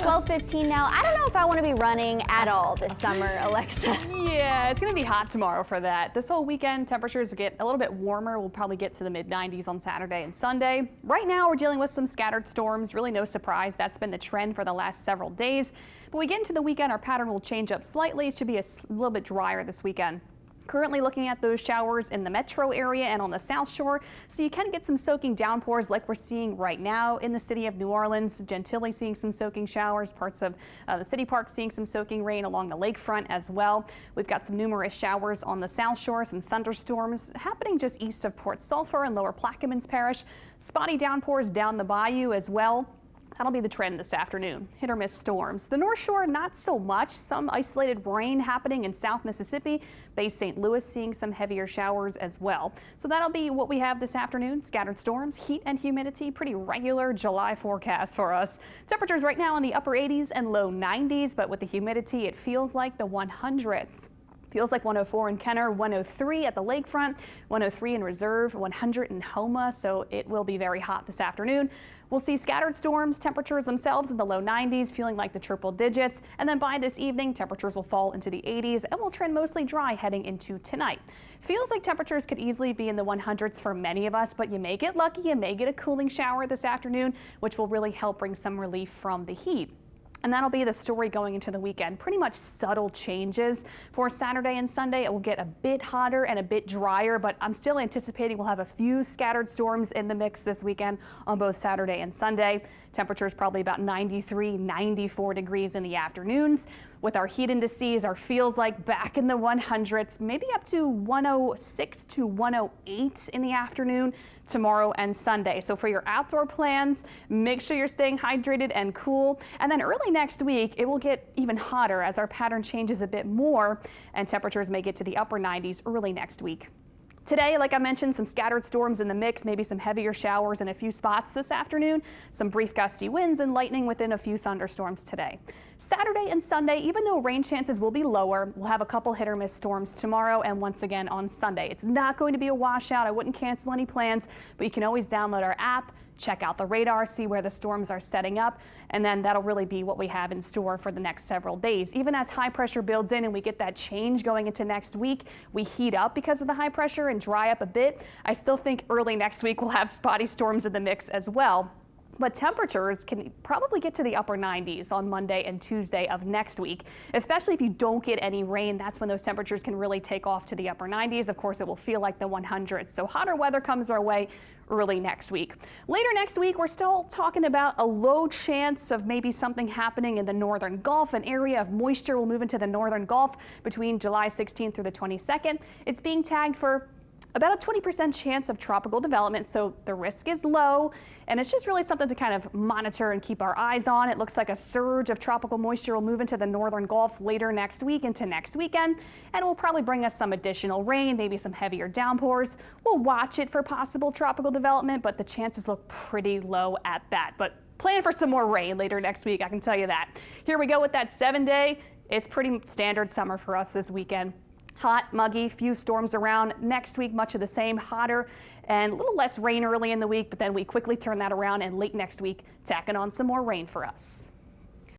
12:15 now. I don't know if I want to be running at all this summer, Alexa. Yeah, it's going to be hot tomorrow for that. This whole weekend, temperatures get a little bit warmer. We'll probably get to the mid-90s on Saturday and Sunday. Right now, we're dealing with some scattered storms. Really no surprise. That's been the trend for the last several days. But we get into the weekend, our pattern will change up slightly. It should be a little bit drier this weekend. Currently looking at those showers in the metro area and on the South Shore, so you can get some soaking downpours like we're seeing right now in the city of New Orleans. Gentilly seeing some soaking showers, parts of the city park seeing some soaking rain along the lakefront as well. We've got some numerous showers on the South Shore, some thunderstorms happening just east of Port Sulphur and Lower Plaquemines Parish. Spotty downpours down the bayou as well. That'll be the trend this afternoon. Hit or miss storms. The North Shore, not so much. Some isolated rain happening in South Mississippi. Bay St. Louis seeing some heavier showers as well. So that'll be what we have this afternoon. Scattered storms, heat and humidity, pretty regular July forecast for us. Temperatures right now in the upper 80s and low 90s, but with the humidity, it feels like the 100s. Feels like 104 in Kenner, 103 at the lakefront, 103 in Reserve, 100 in Homa, so it will be very hot this afternoon. We'll see scattered storms, temperatures themselves in the low 90s, feeling like the triple digits, and then by this evening, temperatures will fall into the 80s and will trend mostly dry heading into tonight. Feels like temperatures could easily be in the 100s for many of us, but you may get lucky, you may get a cooling shower this afternoon, which will really help bring some relief from the heat. And that'll be the story going into the weekend. Pretty much subtle changes for Saturday and Sunday. It will get a bit hotter and a bit drier, but I'm still anticipating we'll have a few scattered storms in the mix this weekend on both Saturday and Sunday. Temperatures probably about 93, 94 degrees in the afternoons. With our heat indices, our feels like back in the 100s, maybe up to 106 to 108 in the afternoon tomorrow and Sunday. So for your outdoor plans, make sure you're staying hydrated and cool. And then early next week, it will get even hotter as our pattern changes a bit more and temperatures may get to the upper 90s early next week. Today, like I mentioned, some scattered storms in the mix, maybe some heavier showers in a few spots this afternoon, some brief gusty winds and lightning within a few thunderstorms today. Saturday and Sunday, even though rain chances will be lower, we'll have a couple hit or miss storms tomorrow and once again on Sunday. It's not going to be a washout. I wouldn't cancel any plans, but you can always download our app, check out the radar, see where the storms are setting up, and then that'll really be what we have in store for the next several days. Even as high pressure builds in and we get that change going into next week, we heat up because of the high pressure and dry up a bit. I still think early next week we'll have spotty storms in the mix as well. But temperatures can probably get to the upper 90s on Monday and Tuesday of next week, especially if you don't get any rain. That's when those temperatures can really take off to the upper 90s. Of course, it will feel like the 100s. So hotter weather comes our way early next week. Later next week, we're still talking about a low chance of maybe something happening in the northern Gulf. An area of moisture will move into the northern Gulf between July 16th through the 22nd. It's being tagged for about a 20% chance of tropical development, so the risk is low, and it's just really something to kind of monitor and keep our eyes on. It looks like a surge of tropical moisture will move into the northern Gulf later next week into next weekend, and it will probably bring us some additional rain, maybe some heavier downpours. We'll watch it for possible tropical development, but the chances look pretty low at that. But plan for some more rain later next week, I can tell you that. Here we go with that 7-day. It's pretty standard summer for us this weekend. Hot, muggy, few storms around. Next week, much of the same, hotter and a little less rain early in the week, but then we quickly turn that around and late next week, tacking on some more rain for us.